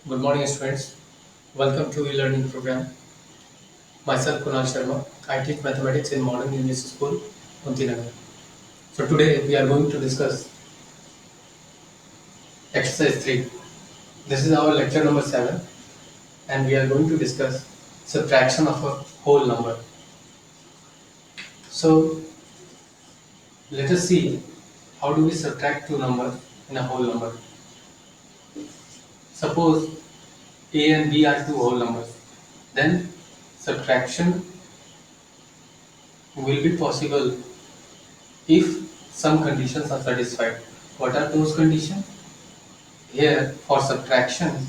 Good morning, students. Welcome to e-learning program. Myself Kunal Sharma. I teach mathematics in Modern English School, Kuntinagar. So today we are going to discuss exercise 3. This is our lecture number 7 and we are going to discuss subtraction of a whole number. So let us see how do we subtract two numbers in a whole number. Suppose a and b are two whole numbers. Then subtraction will be possible if some conditions are satisfied. What are those conditions? Here for subtraction,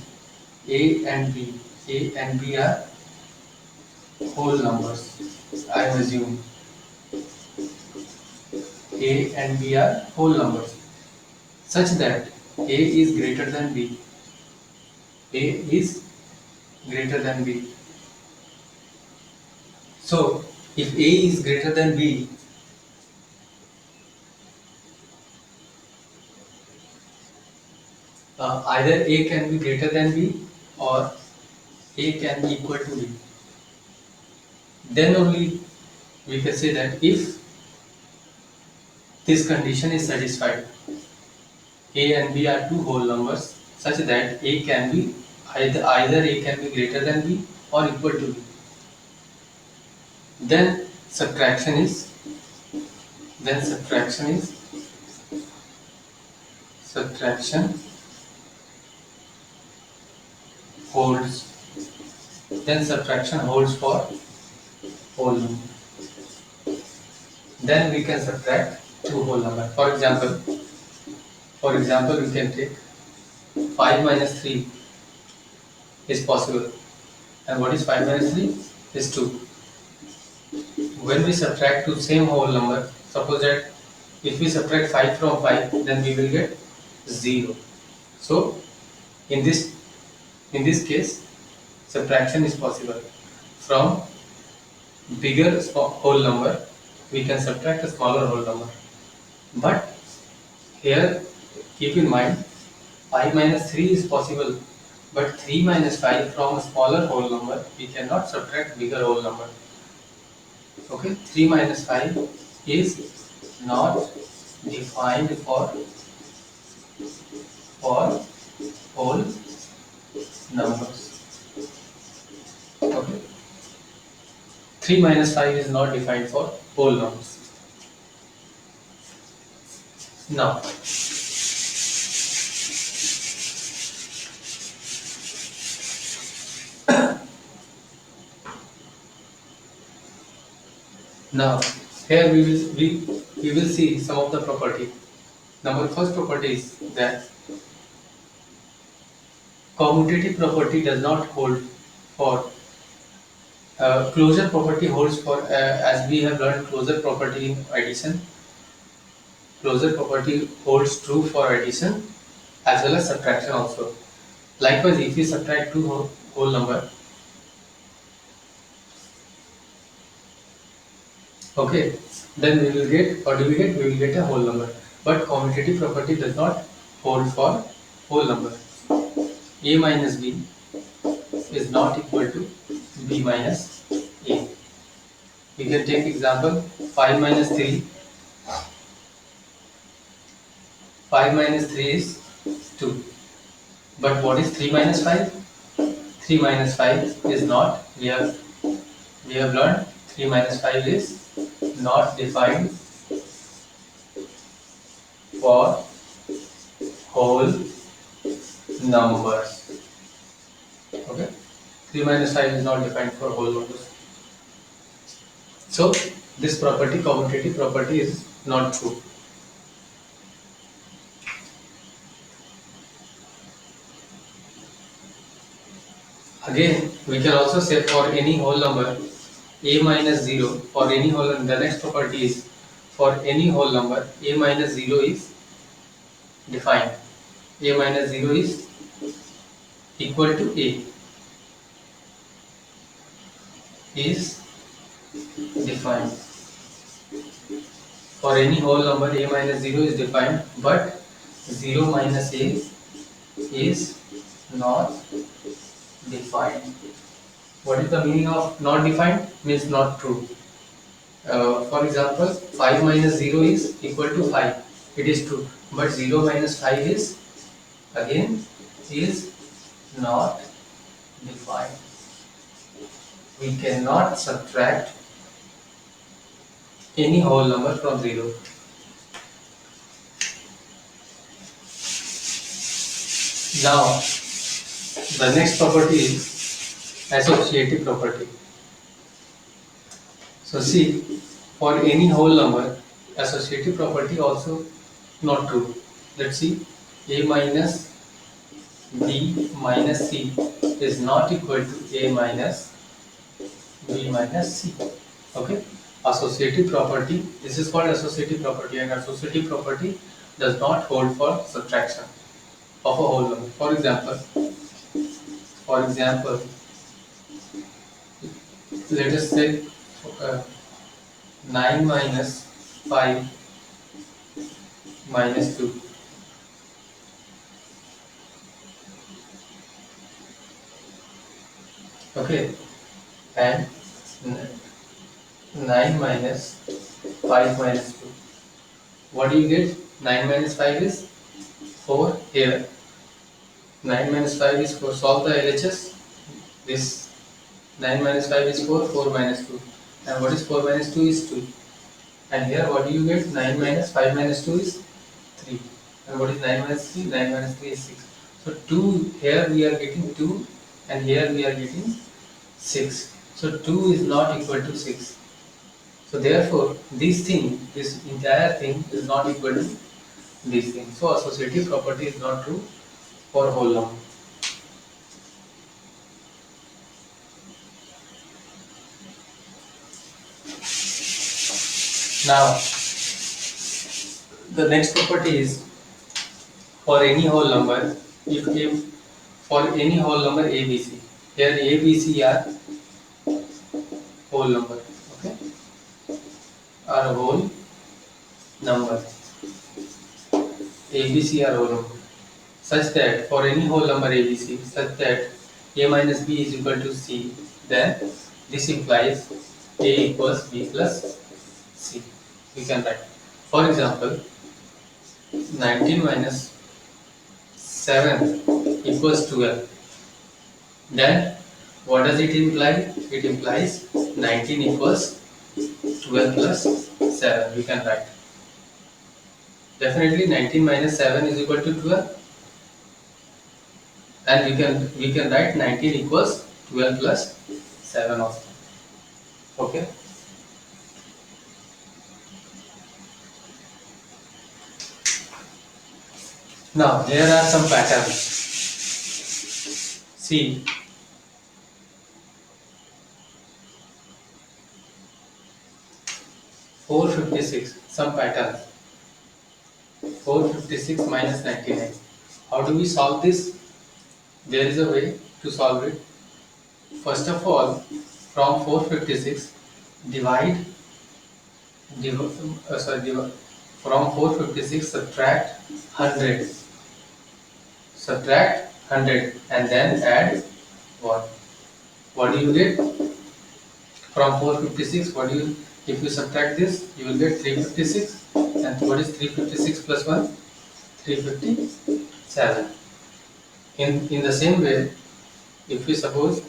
A and B are whole numbers. I assume A and B are whole numbers such that A is greater than B. A is greater than B. So if A is greater than B, either A can be greater than B or A can be equal to B. Then only we can say that if this condition is satisfied, A and B are two whole numbers such that A can be either A can be greater than B or equal to B. Then subtraction is subtraction holds. Then subtraction holds for whole number. Then we can subtract two whole number. For example, we can take 5 minus 3 is possible. And what is 5 minus 3? Is 2. When we subtract two same whole number, suppose that if we subtract 5 from 5, then we will get 0. So in this case, subtraction is possible. From bigger whole number, we can subtract a smaller whole number. But here, keep in mind, 5 minus 3 is possible, but 3 minus 5 from a smaller whole number, we cannot subtract bigger whole number. Okay, 3 minus 5 is not defined for whole numbers. Okay, 3 minus 5 is not defined for whole numbers. Now, here we will see some of the property. First property is that commutative property does not hold for closure property holds for as we have learned closure property in addition. Closure property holds true for addition as well as subtraction also. Likewise, if we subtract two whole number, okay, then we will get, what do we get? We will get a whole number. But commutative property does not hold for whole number. A minus B is not equal to B minus A. We can take example 5 minus 3. 5 minus 3 is 2. But what is 3 minus 5? 3 minus 5 is not, we have learned 3 minus 5 is not defined for whole numbers. Okay, 3 minus 5 is not defined for whole numbers. So this property, commutative property, is not true. Again, we can also say for any whole number a minus 0, for any whole number, the next property is for any whole number a minus 0 is defined. A minus 0 is equal to A is defined. For any whole number a minus 0 is defined, but 0 minus A is not defined. What is the meaning of not defined? Means not true. For example, 5 minus 0 is equal to 5. It is true. But 0 minus 5 is again is not defined. We cannot subtract any whole number from 0. Now, the next property is associative property. So see, for any whole number, associative property also not true. Let's see, a minus b minus c is not equal to a minus b minus c. Okay, associative property. This is called associative property, and associative property does not hold for subtraction of a whole number. For example, let us say uh, 9 minus 5 minus 2. Okay, and 9 minus 5 minus 2. What do you get? 9 minus 5 is 4 here. 9 minus 5 is 4. Solve the LHS. This 9 minus 5 is 4, 4 minus 2. And what is 4 minus 2 is 2. And here what do you get? 9 minus 5 minus 2 is 3. And what is 9 minus 3? 9 minus 3 is 6. So 2, here we are getting 2 and here we are getting 6. So 2 is not equal to 6. So therefore this entire thing is not equal to this thing. So associative property is not true for whole number. Now the next property is for any whole number, if for any whole number ABC, here ABC are whole number, okay, are a whole number. ABC are whole number such that for any whole number ABC such that A minus B is equal to C, then this implies A equals B plus C. We can write. For example, 19 minus 7 equals 12. Then what does it imply? It implies 19 equals 12 plus 7. We can write. Definitely 19 minus 7 is equal to 12. And we can write 19 equals 12 plus 7 also. Okay. Now here are some patterns. See, (456) some patterns. 456 minus 99. How do we solve this? There is a way to solve it. First of all, from 456 divide, from 456 subtract 100 and then add 1. What do you get? From 456, what do you, if you subtract this, you will get 356. And what is 356 plus 1? 357. In the same way, if we suppose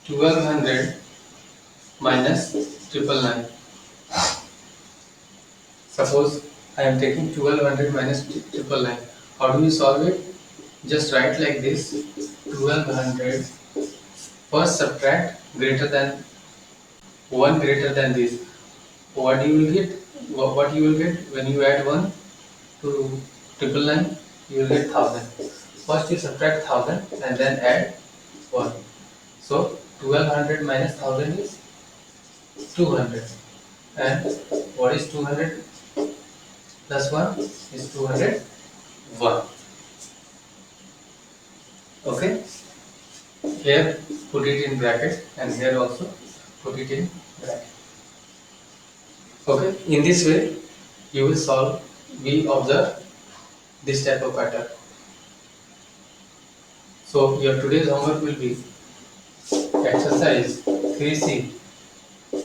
1200 minus 999. Suppose I am taking 1200 minus 999. How do we solve it? Just write like this: 1200. First subtract greater than 1 greater than this. What you will get? What you will get when you add 1 to 999? You will get 1000. First you subtract 1000 and then add 1. So 1200 minus 1000 is 200. And what is 200 plus 1 is 201. Okay. Here put it in bracket and here also put it in bracket. Okay. In this way you will solve, we observe this type of pattern. So your today's homework will be exercise 3C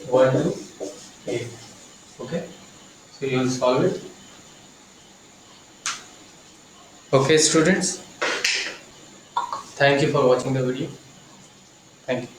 1 to 8. Okay, so you will solve it. Okay students, thank you for watching the video. Thank you.